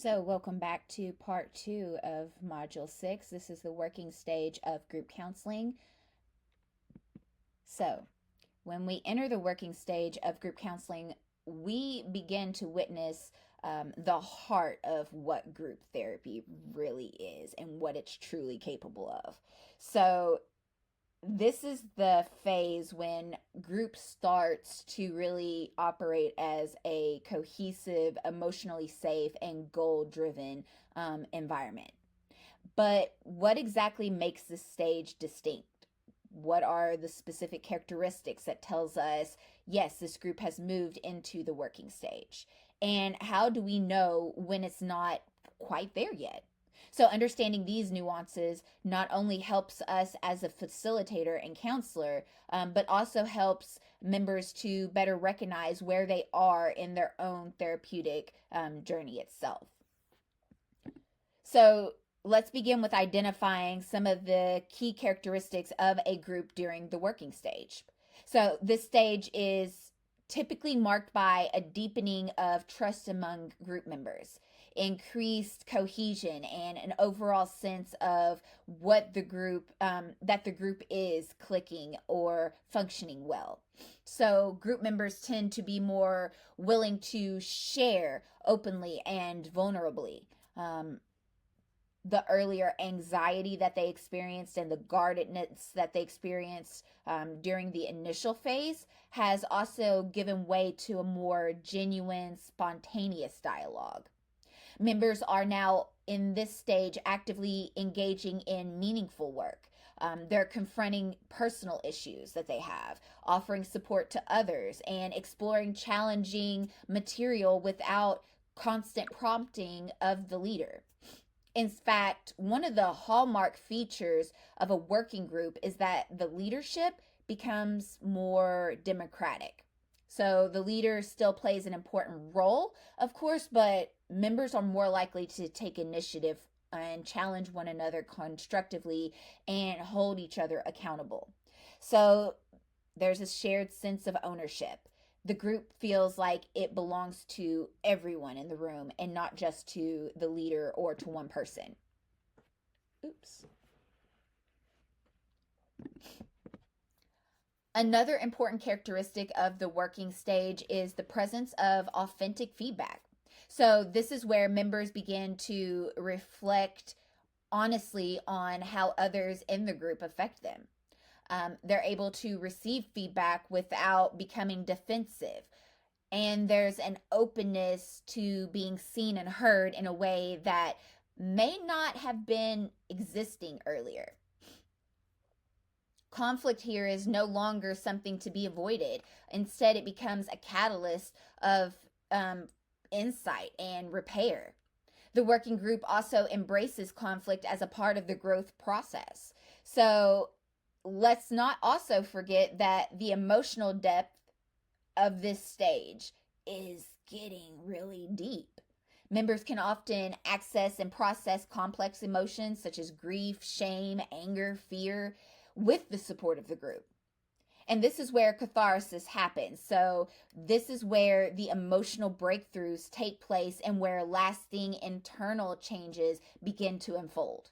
So, welcome back to part two of Module 6. This is the working stage of group counseling. So, when we enter the working stage of group counseling, we begin to witness the heart of what group therapy really is and what it's truly capable of. So, this is the phase when group starts to really operate as a cohesive, emotionally safe, and goal driven environment. But what exactly makes this stage distinct? What are the specific characteristics that tells us, yes, this group has moved into the working stage? And how do we know when it's not quite there yet? So, understanding these nuances not only helps us as a facilitator and counselor, but also helps members to better recognize where they are in their own therapeutic journey itself. So, let's begin with identifying some of the key characteristics of a group during the working stage. So, this stage is typically marked by a deepening of trust among group members, increased cohesion, and an overall sense of what the group that the group is clicking or functioning well. So group members tend to be more willing to share openly and vulnerably. The earlier anxiety that they experienced and the guardedness that they experienced during the initial phase has also given way to a more genuine, spontaneous dialogue. Members are now in this stage actively engaging in meaningful work. They're confronting personal issues that they have, offering support to others, and exploring challenging material without constant prompting of the leader. In fact, one of the hallmark features of a working group is that the leadership becomes more democratic. So the leader still plays an important role, of course, but members are more likely to take initiative and challenge one another constructively and hold each other accountable. So there's a shared sense of ownership. The group feels like it belongs to everyone in the room and not just to the leader or to one person. Oops. Another important characteristic of the working stage is the presence of authentic feedback. So, this is where members begin to reflect honestly on how others in the group affect them. They're able to receive feedback without becoming defensive. And there's an openness to being seen and heard in a way that may not have been existing earlier. Conflict here is no longer something to be avoided. Instead, it becomes a catalyst of insight and repair. The working group also embraces conflict as a part of the growth process. So let's not also forget that the emotional depth of this stage is getting really deep. Members can often access and process complex emotions such as grief, shame, anger, fear with the support of the group. And this is where catharsis happens. So, this is where the emotional breakthroughs take place and where lasting internal changes begin to unfold.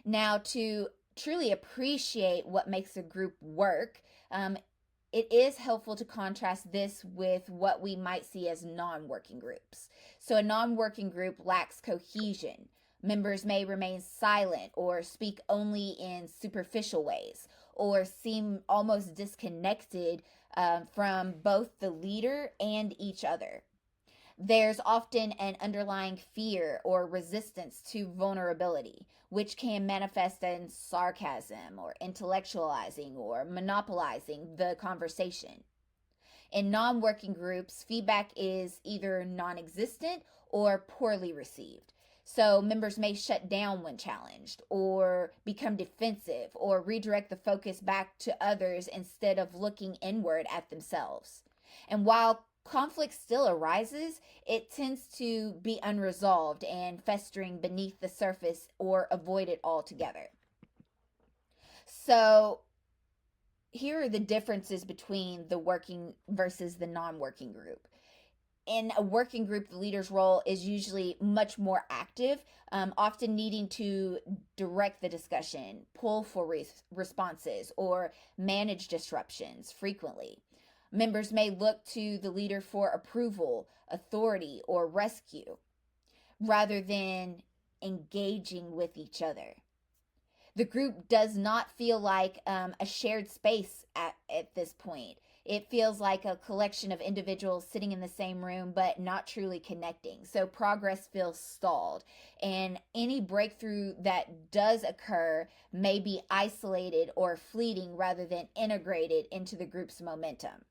Now, to truly appreciate what makes a group work, it is helpful to contrast this with what we might see as non-working groups. So a non-working group lacks cohesion. Members may remain silent or speak only in superficial ways or seem almost disconnected from both the leader and each other. There's often an underlying fear or resistance to vulnerability, which can manifest in sarcasm or intellectualizing or monopolizing the conversation. In non working groups, feedback is either non existent or poorly received. So members may shut down when challenged, or become defensive, or redirect the focus back to others instead of looking inward at themselves. And while conflict still arises, it tends to be unresolved and festering beneath the surface or avoided altogether. So, here are the differences between the working versus the non working group. in a working group, the leader's role is usually much more active, often needing to direct the discussion, pull for responses, or manage disruptions frequently. Members may look to the leader for approval, authority, or rescue rather than engaging with each other. The group does not feel like a shared space at this point. It feels like a collection of individuals sitting in the same room but not truly connecting. So progress feels stalled, and any breakthrough that does occur may be isolated or fleeting rather than integrated into the group's momentum.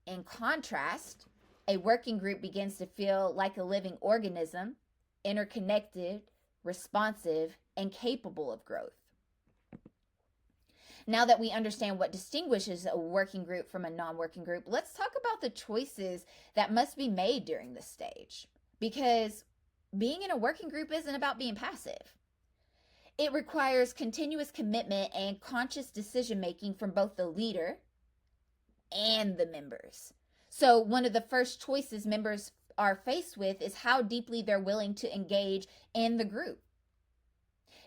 In contrast, a working group begins to feel like a living organism, interconnected, responsive, and capable of growth. Now that we understand what distinguishes a working group from a non-working group, let's talk about the choices that must be made during this stage. Because being in a working group isn't about being passive. It requires continuous commitment and conscious decision making from both the leader and the members. So one of the first choices members are faced with is how deeply they're willing to engage in the group.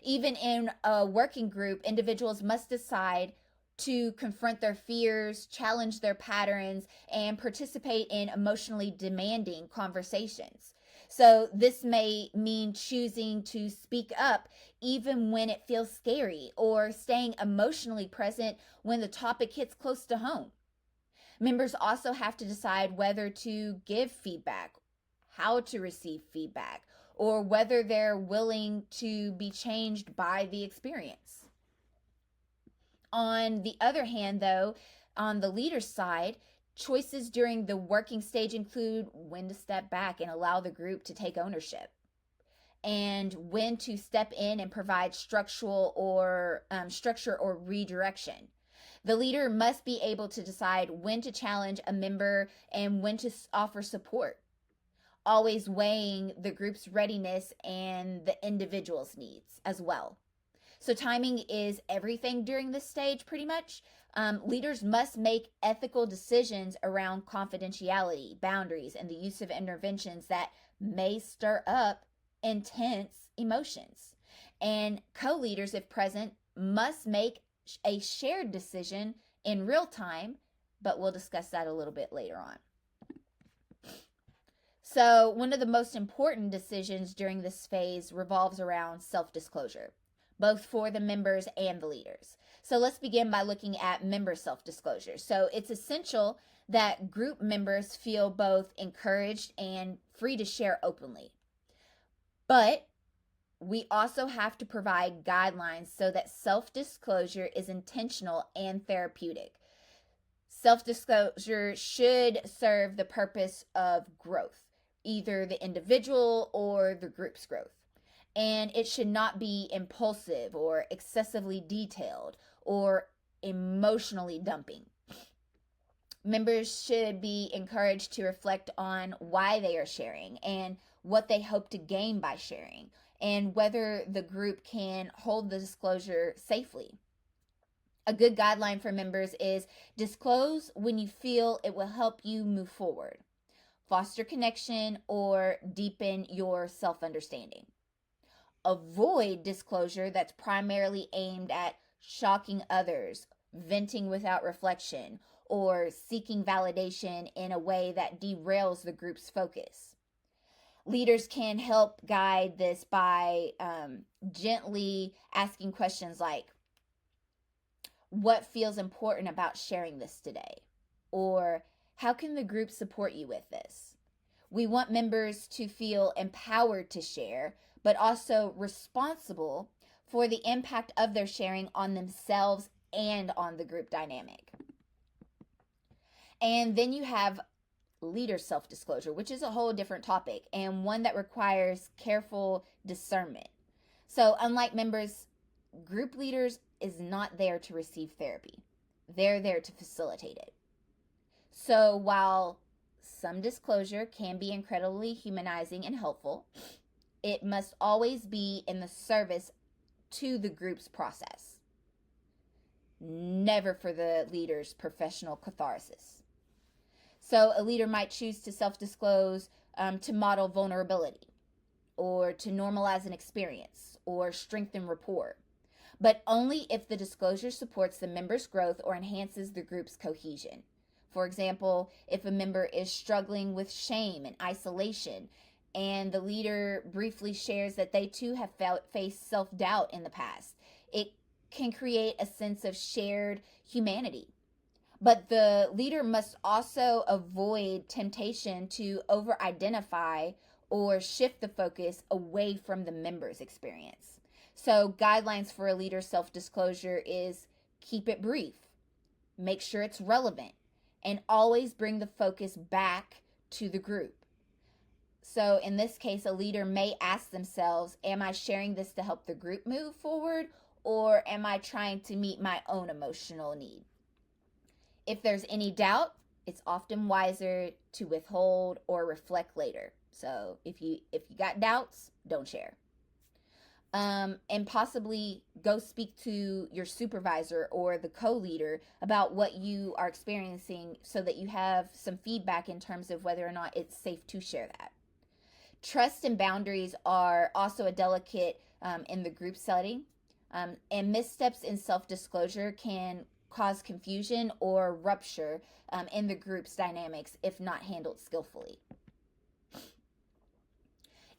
Even in a working group, individuals must decide to confront their fears, challenge their patterns, and participate in emotionally demanding conversations. So this may mean choosing to speak up even when it feels scary, or staying emotionally present when the topic hits close to home. Members also have to decide whether to give feedback, how to receive feedback, or whether they're willing to be changed by the experience. On the other hand, though, on the leader's side, choices during the working stage include when to step back and allow the group to take ownership, and when to step in and provide structure or redirection. The leader must be able to decide when to challenge a member and when to offer support, always weighing the group's readiness and the individual's needs as well. So timing is everything during this stage, pretty much. Leaders must make ethical decisions around confidentiality, boundaries, and the use of interventions that may stir up intense emotions. And co-leaders, if present, must make a shared decision in real time, but we'll discuss that a little bit later on. So one of the most important decisions during this phase revolves around self-disclosure, both for the members and the leaders. So let's begin by looking at member self-disclosure. So it's essential that group members feel both encouraged and free to share openly. But we also have to provide guidelines so that self-disclosure is intentional and therapeutic. Self-disclosure should serve the purpose of growth, either the individual or the group's growth. And it should not be impulsive or excessively detailed or emotionally dumping. Members should be encouraged to reflect on why they are sharing and what they hope to gain by sharing, and whether the group can hold the disclosure safely. A good guideline for members is disclose when you feel it will help you move forward, foster connection, or deepen your self-understanding. Avoid disclosure that's primarily aimed at shocking others, venting without reflection, or seeking validation in a way that derails the group's focus. Leaders can help guide this by gently asking questions like, what feels important about sharing this today? Or how can the group support you with this? We want members to feel empowered to share, but also responsible for the impact of their sharing on themselves and on the group dynamic. And then you have leader self-disclosure, which is a whole different topic and one that requires careful discernment. So unlike members, group leaders is not there to receive therapy. They're there to facilitate it. So while some disclosure can be incredibly humanizing and helpful, it must always be in the service to the group's process, never for the leader's professional catharsis. So a leader might choose to self-disclose to model vulnerability, or to normalize an experience, or strengthen rapport, but only if the disclosure supports the member's growth or enhances the group's cohesion. For example, if a member is struggling with shame and isolation, and the leader briefly shares that they too have faced self doubt in the past, it can create a sense of shared humanity. But the leader must also avoid temptation to over identify or shift the focus away from the member's experience. So, guidelines for a leader's self disclosure is keep it brief, make sure it's relevant, and always bring the focus back to the group. So, in this case, a leader may ask themselves, am I sharing this to help the group move forward, or am I trying to meet my own emotional need? If there's any doubt, it's often wiser to withhold or reflect later. So if you got doubts, don't share. And possibly go speak to your supervisor or the co-leader about what you are experiencing, so that you have some feedback in terms of whether or not it's safe to share that. Trust and boundaries are also a delicate in the group setting, and missteps in self-disclosure can cause confusion or rupture in the group's dynamics if not handled skillfully.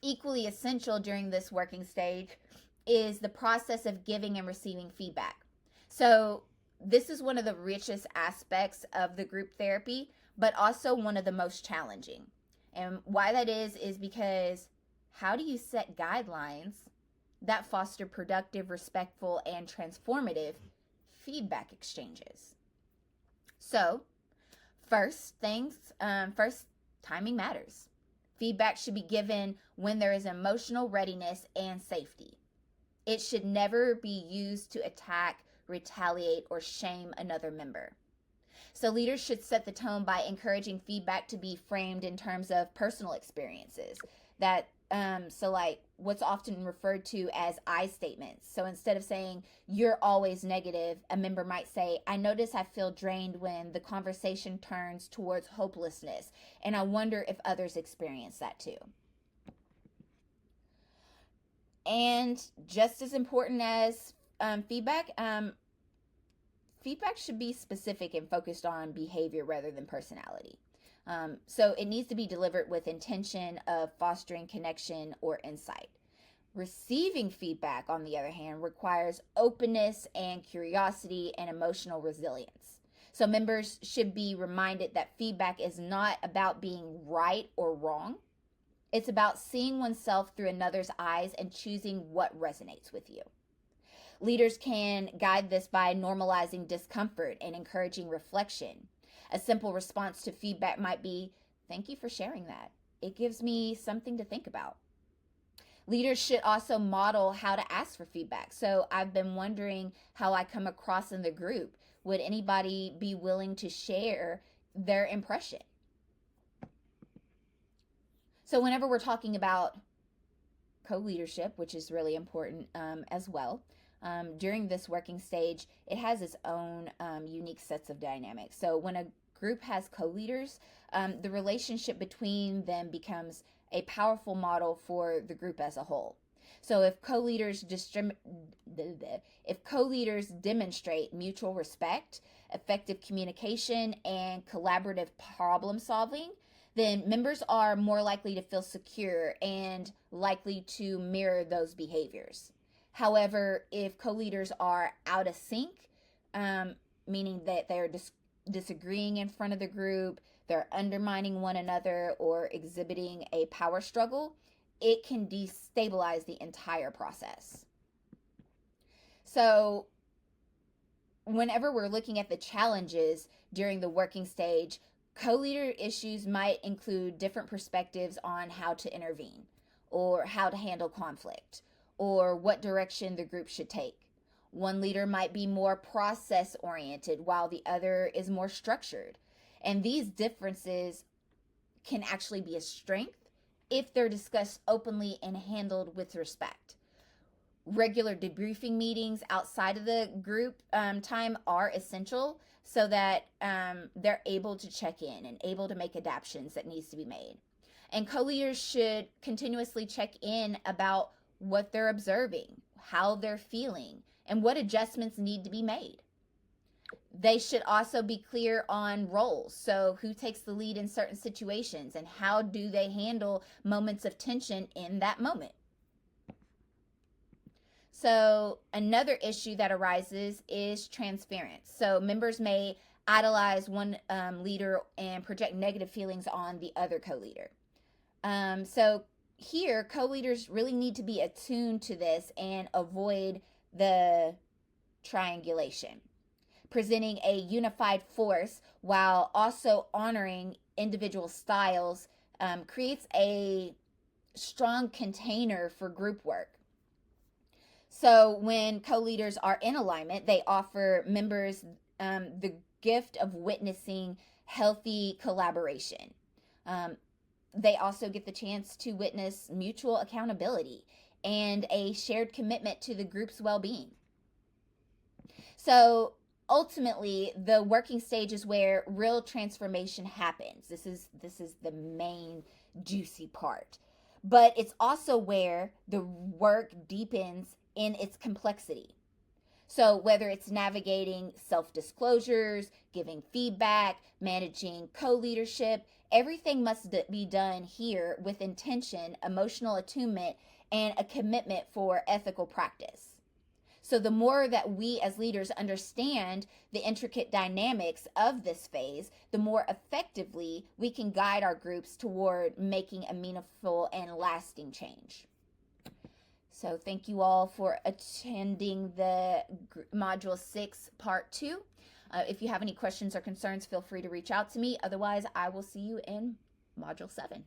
Equally essential during this working stage is the process of giving and receiving feedback. So this is one of the richest aspects of the group therapy, but also one of the most challenging. And why that is because how do you set guidelines that foster productive, respectful, and transformative feedback exchanges? So, first, timing matters. Feedback should be given when there is emotional readiness and safety. It should never be used to attack, retaliate, or shame another member. So leaders should set the tone by encouraging feedback to be framed in terms of personal experiences. So like what's often referred to as I statements. So instead of saying you're always negative, a member might say, I notice I feel drained when the conversation turns towards hopelessness, and I wonder if others experience that too. And just as important as feedback should be specific and focused on behavior rather than personality. So it needs to be delivered with intention of fostering connection or insight. Receiving feedback, on the other hand, requires openness and curiosity and emotional resilience. So members should be reminded that feedback is not about being right or wrong. It's about seeing oneself through another's eyes and choosing what resonates with you. Leaders can guide this by normalizing discomfort and encouraging reflection. A simple response to feedback might be, thank you for sharing that. It gives me something to think about. Leaders should also model how to ask for feedback. So I've been wondering how I come across in the group. Would anybody be willing to share their impression? So whenever we're talking about co-leadership, which is really important as well, during this working stage, it has its own unique sets of dynamics. So when a group has co-leaders, the relationship between them becomes a powerful model for the group as a whole. So if co-leaders demonstrate mutual respect, effective communication, and collaborative problem solving, then members are more likely to feel secure and likely to mirror those behaviors. However, if co-leaders are out of sync, meaning that they're disagreeing in front of the group, they're undermining one another, or exhibiting a power struggle, it can destabilize the entire process. So whenever we're looking at the challenges during the working stage, co-leader issues might include different perspectives on how to intervene, or how to handle conflict, or what direction the group should take. One leader might be more process oriented while the other is more structured. And these differences can actually be a strength if they're discussed openly and handled with respect. Regular debriefing meetings outside of the group time are essential so that they're able to check in and able to make adaptations that needs to be made. And co-leaders should continuously check in about what they're observing, how they're feeling, and what adjustments need to be made. They should also be clear on roles. So, who takes the lead in certain situations and how do they handle moments of tension in that moment? So, another issue that arises is transference. So, members may idolize one leader and project negative feelings on the other co leader. So, here, co leaders really need to be attuned to this and avoid the triangulation. Presenting a unified force while also honoring individual styles creates a strong container for group work. So when co-leaders are in alignment, they offer members the gift of witnessing healthy collaboration. They also get the chance to witness mutual accountability and a shared commitment to the group's well-being. So ultimately, the working stage is where real transformation happens. This is the main juicy part. But it's also where the work deepens in its complexity. So whether it's navigating self-disclosures, giving feedback, managing co-leadership, everything must be done here with intention, emotional attunement, and a commitment for ethical practice. So the more that we as leaders understand the intricate dynamics of this phase, the more effectively we can guide our groups toward making a meaningful and lasting change. So thank you all for attending the Module 6, Part 2. If you have any questions or concerns, feel free to reach out to me. Otherwise, I will see you in Module 7.